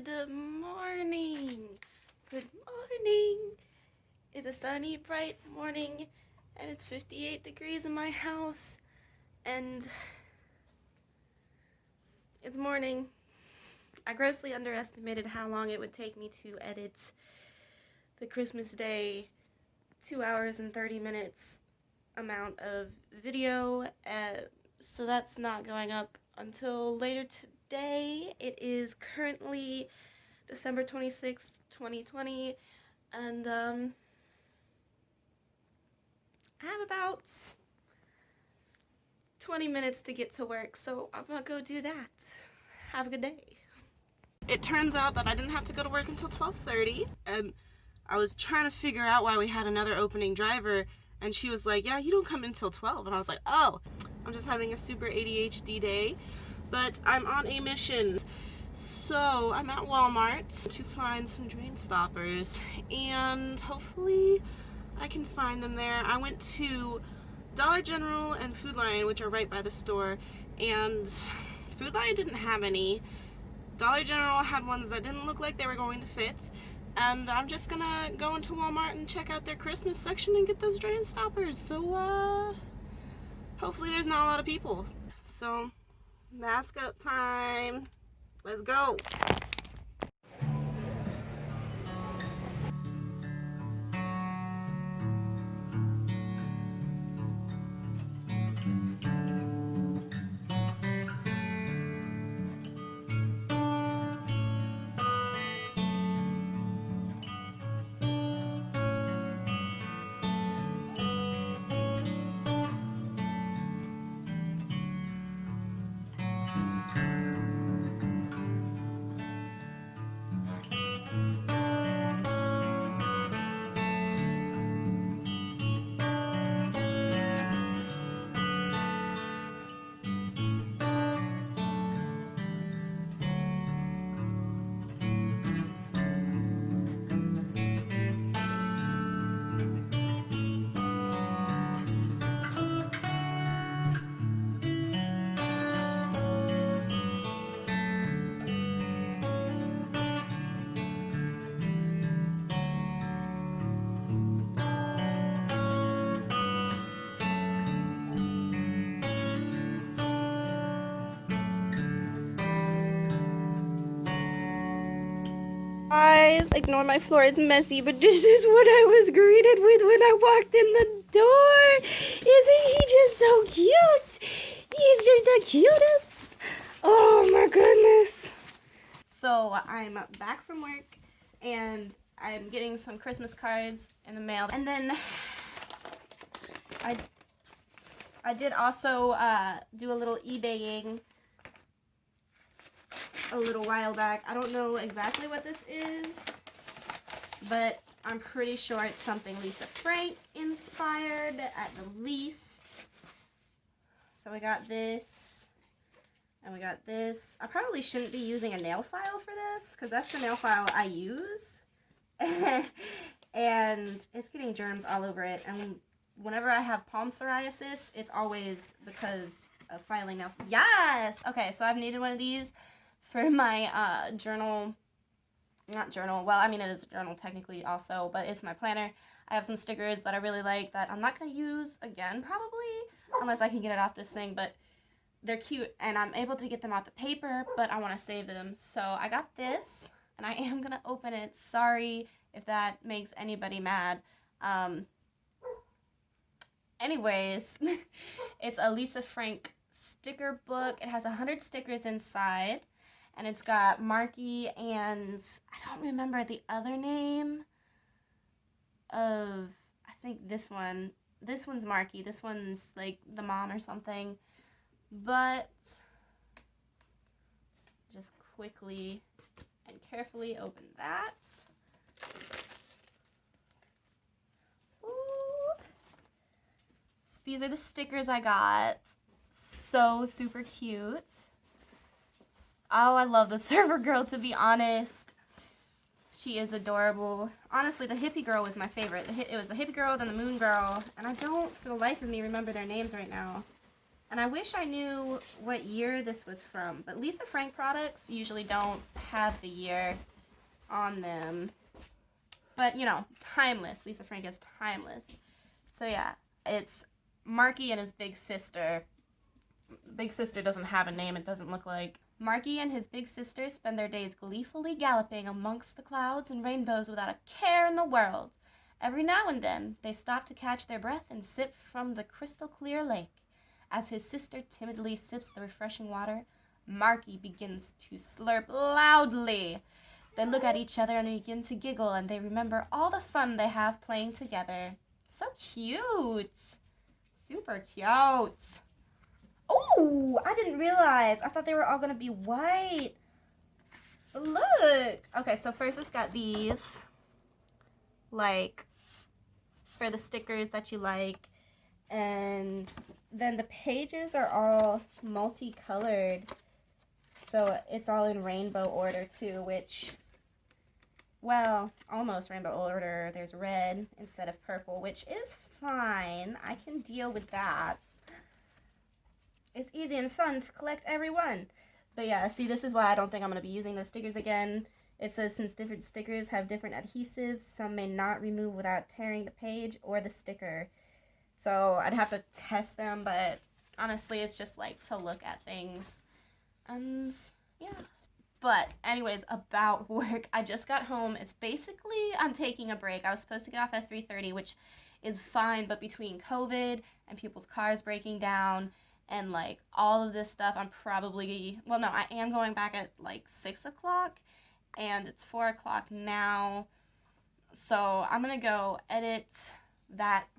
Good morning. Good morning. It's a sunny, bright morning, and it's 58 degrees in my house, and it's morning. I grossly underestimated how long it would take me to edit the Christmas Day 2 hours and 30 minutes amount of video, so that's not going up until later today. It is currently December 26th, 2020, and I have about 20 minutes to get to work, so I'm gonna go do that. Have a good day. It turns out that I didn't have to go to work until 12:30, and I was trying to figure out why we had another opening driver, and she was like, yeah, you don't come until 12, and I was like, oh, I'm just having a super ADHD day, but I'm on a mission. So I'm at Walmart to find some drain stoppers, and hopefully I can find them there. I went to Dollar General and Food Lion, which are right by the store, and Food Lion didn't have any. Dollar General had ones that didn't look like they were going to fit, and I'm just gonna go into Walmart and check out their Christmas section and get those drain stoppers. So hopefully there's not a lot of people. So mask up time. Let's go. Guys, ignore my floor, it's messy, but this is what I was greeted with when I walked in the door. Isn't he just so cute? He's just the cutest. Oh my goodness. So I'm back from work, and I'm getting some Christmas cards in the mail, and then I did also do a little eBaying a little while back. I don't know exactly what this is, but I'm pretty sure it's something Lisa Frank inspired at the least. So we got this, and we got this. I probably shouldn't be using a nail file for this, because that's the nail file I use. And it's getting germs all over it, and whenever I have palm psoriasis, it's always because of filing nails. Yes! Okay, so I've needed one of these for my journal, not journal, well, I mean, it is a journal technically also, but it's my planner. I have some stickers that I really like that I'm not going to use again, probably, unless I can get it off this thing, but they're cute, and I'm able to get them off the paper, but I want to save them. So I got this, and I am going to open it. Sorry if that makes anybody mad. Anyways, it's a Lisa Frank sticker book. It has 100 stickers inside. And it's got Marky and I don't remember the other name of, I think this one. This one's Marky. This one's like the mom or something. But just quickly and carefully open that. Ooh. So these are the stickers I got. So super cute. Oh, I love the server girl, to be honest. She is adorable. Honestly, the hippie girl was my favorite. It was the hippie girl, then the moon girl, and I don't, for the life of me, remember their names right now. And I wish I knew what year this was from, but Lisa Frank products usually don't have the year on them. But, you know, timeless. Lisa Frank is timeless. So, yeah, it's Marky and his big sister. Big sister doesn't have a name, it doesn't look like. Marky and his big sister spend their days gleefully galloping amongst the clouds and rainbows without a care in the world. Every now and then, they stop to catch their breath and sip from the crystal clear lake. As his sister timidly sips the refreshing water, Marky begins to slurp loudly. They look at each other and begin to giggle, and they remember all the fun they have playing together. So cute! Super cute! Oh, I didn't realize. I thought they were all going to be white. But look! Okay, so first it's got these, like, for the stickers that you like. And then the pages are all multicolored. So it's all in rainbow order too, which, well, almost rainbow order. There's red instead of purple, which is fine. I can deal with that. It's easy and fun to collect every one. But yeah, see, this is why I don't think I'm going to be using those stickers again. It says since different stickers have different adhesives, some may not remove without tearing the page or the sticker. So I'd have to test them, but honestly, it's just like to look at things. And yeah. But anyways, about work, I just got home. It's basically, I'm taking a break. I was supposed to get off at 3:30, which is fine, but between COVID and people's cars breaking down and like all of this stuff, I'm probably, well, no, I am going back at like 6 o'clock, and it's 4 o'clock now. So I'm gonna go edit that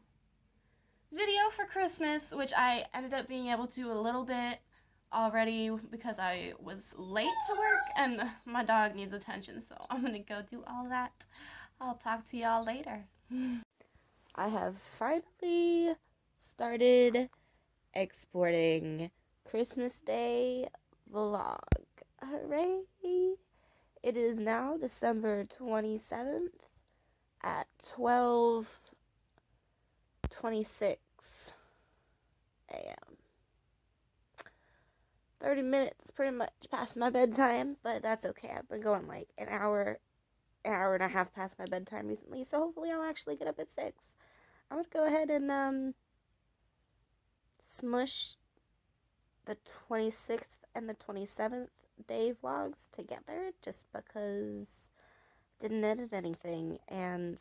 video for Christmas, which I ended up being able to do a little bit already because I was late to work and my dog needs attention, so I'm gonna go do all that. I'll talk to y'all later. I have finally started exporting Christmas Day vlog. Hooray! It is now December 27th at 12:26 a.m. 30 minutes pretty much past my bedtime, but that's okay. I've been going like an hour and a half past my bedtime recently, so hopefully I'll actually get up at 6. I'm gonna go ahead and smush the 26th and the 27th day vlogs together just because I didn't edit anything, and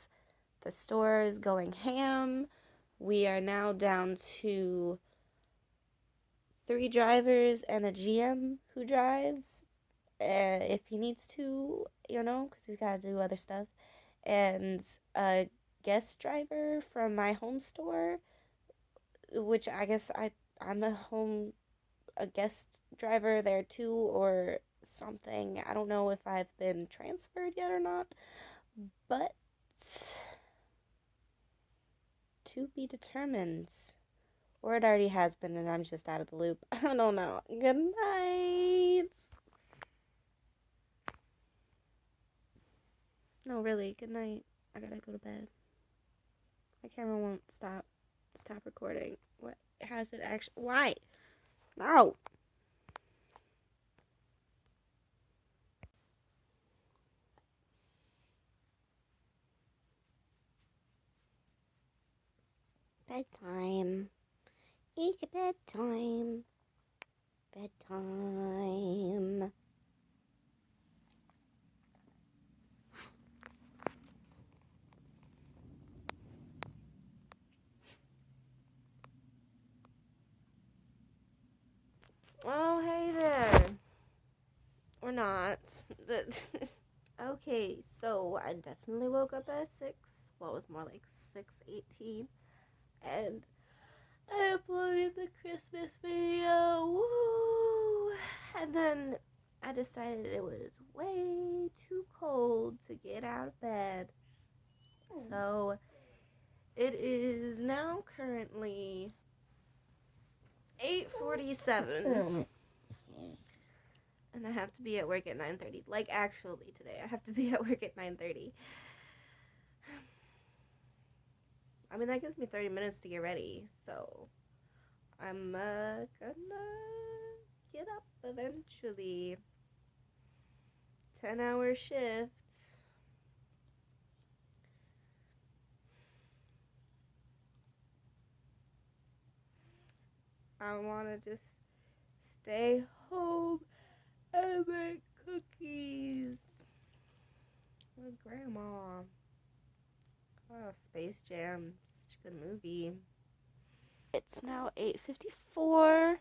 the store is going ham. We are now down to 3 drivers and a GM who drives if he needs to, you know, because he's got to do other stuff, and a guest driver from my home store, which I guess I'm a guest driver there too or something. I don't know if I've been transferred yet or not, but to be determined. Or it already has been and I'm just out of the loop. I don't know. Good night. No, really, good night. I gotta go to bed. My camera won't stop recording. What has it actually? Why? No. Bedtime. It's bedtime. Bedtime. Oh, hey there. Or not. Okay, so I definitely woke up at 6. Well, it was more like 6:18. And I uploaded the Christmas video. Woo! And then I decided it was way too cold to get out of bed. So it is now currently 8:47. And I have to be at work at 9:30. Like, actually, today. I have to be at work at 9:30. I mean, that gives me 30 minutes to get ready. So, I'm gonna get up eventually. 10-hour shifts. I want to just stay home and make cookies with Grandma. Oh, Space Jam. Such a good movie. It's now 8:54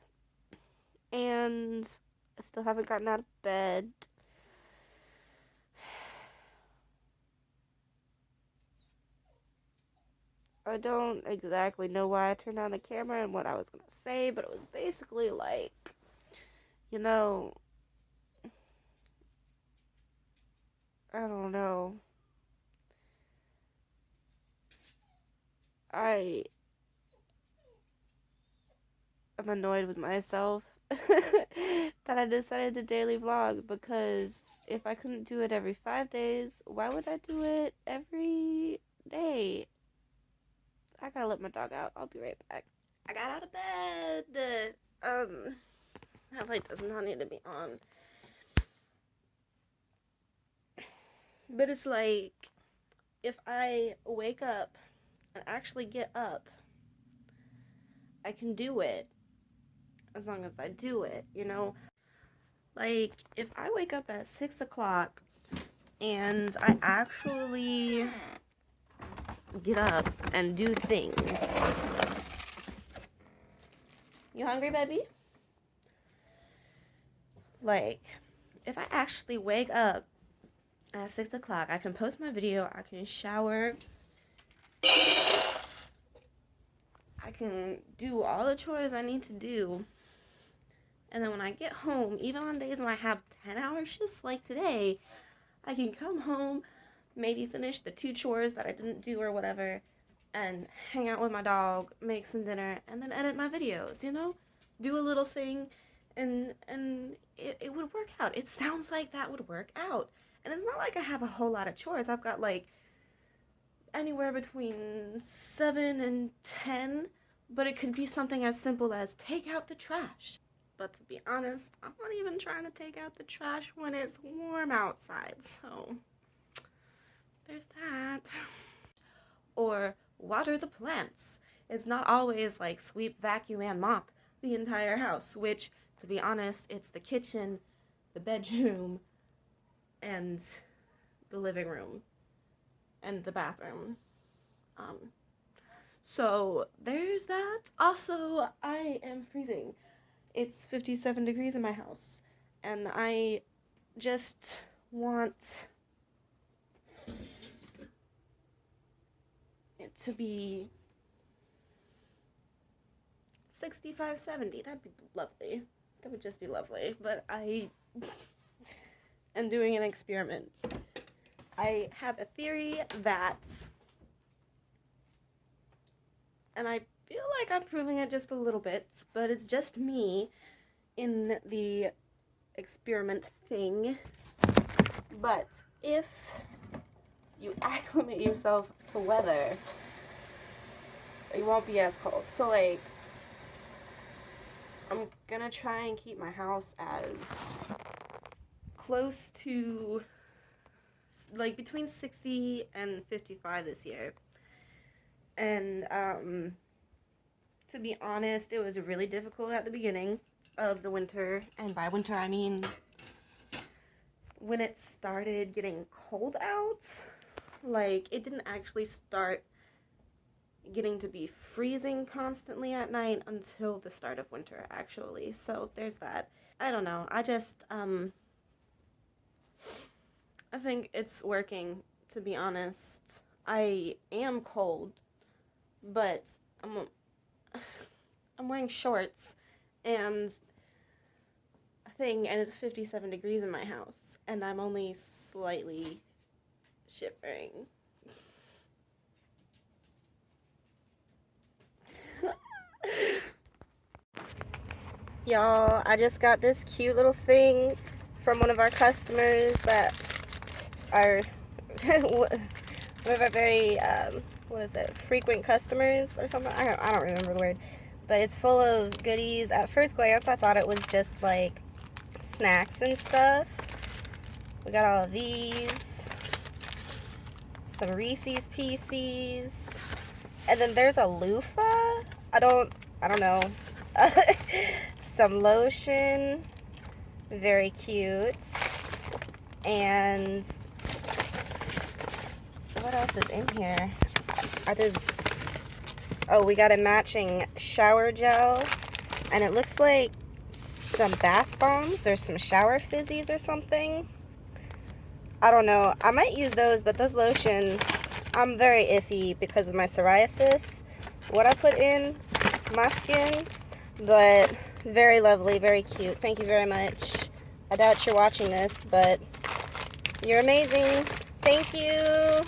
and I still haven't gotten out of bed. I don't exactly know why I turned on the camera and what I was going to say, but it was basically like, you know, I don't know. I am annoyed with myself that I decided to daily vlog, because if I couldn't do it every 5 days, why would I do it every day? I gotta let my dog out. I'll be right back. I got out of bed. That light does not need to be on. But it's like, if I wake up and actually get up, I can do it. As long as I do it, you know? Like, if I wake up at 6 o'clock and I actually get up and do things. You hungry, baby? Like, if I actually wake up at 6 o'clock, I can post my video, I can shower, I can do all the chores I need to do. And then when I get home, even on days when I have 10-hour shifts like today, I can come home, maybe finish the 2 chores that I didn't do or whatever, and hang out with my dog, make some dinner, and then edit my videos, you know? Do a little thing, and it would work out. It sounds like that would work out. And it's not like I have a whole lot of chores. I've got like anywhere between 7 and 10, but it could be something as simple as take out the trash. But to be honest, I'm not even trying to take out the trash when it's warm outside, so there's that. Or water the plants. It's not always like sweep, vacuum, and mop the entire house, which, to be honest, it's the kitchen, the bedroom, and the living room, and the bathroom. So there's that. Also, I am freezing. It's 57 degrees in my house, and I just want it to be 65, 70. That'd be lovely. That would just be lovely. But I am doing an experiment. I have a theory that, and I feel like I'm proving it just a little bit, but it's just me in the experiment thing. But if you acclimate yourself to weather, you won't be as cold. So like, I'm gonna try and keep my house as close to like between 60 and 55 this year. And to be honest, it was really difficult at the beginning of the winter, and by winter I mean when it started getting cold out. Like, it didn't actually start getting to be freezing constantly at night until the start of winter, actually. So there's that. I don't know. I just I think it's working, to be honest. I am cold, but I'm wearing shorts and a thing, and it's 57 degrees in my house, and I'm only slightly shivering. Y'all, I just got this cute little thing from one of our customers that are one of our very frequent customers or something. I don't remember the word, but it's full of goodies. At first glance, I thought it was just like snacks and stuff. We got all of these, some Reese's Pieces, and then there's a loofah. I don't know. Some lotion, very cute. And what else is in here? Oh, we got a matching shower gel, and it looks like some bath bombs or some shower fizzies or something. I don't know. I might use those, but those lotion, I'm very iffy because of my psoriasis, what I put in my skin, but very lovely, very cute. Thank you very much. I doubt you're watching this, but you're amazing. Thank you.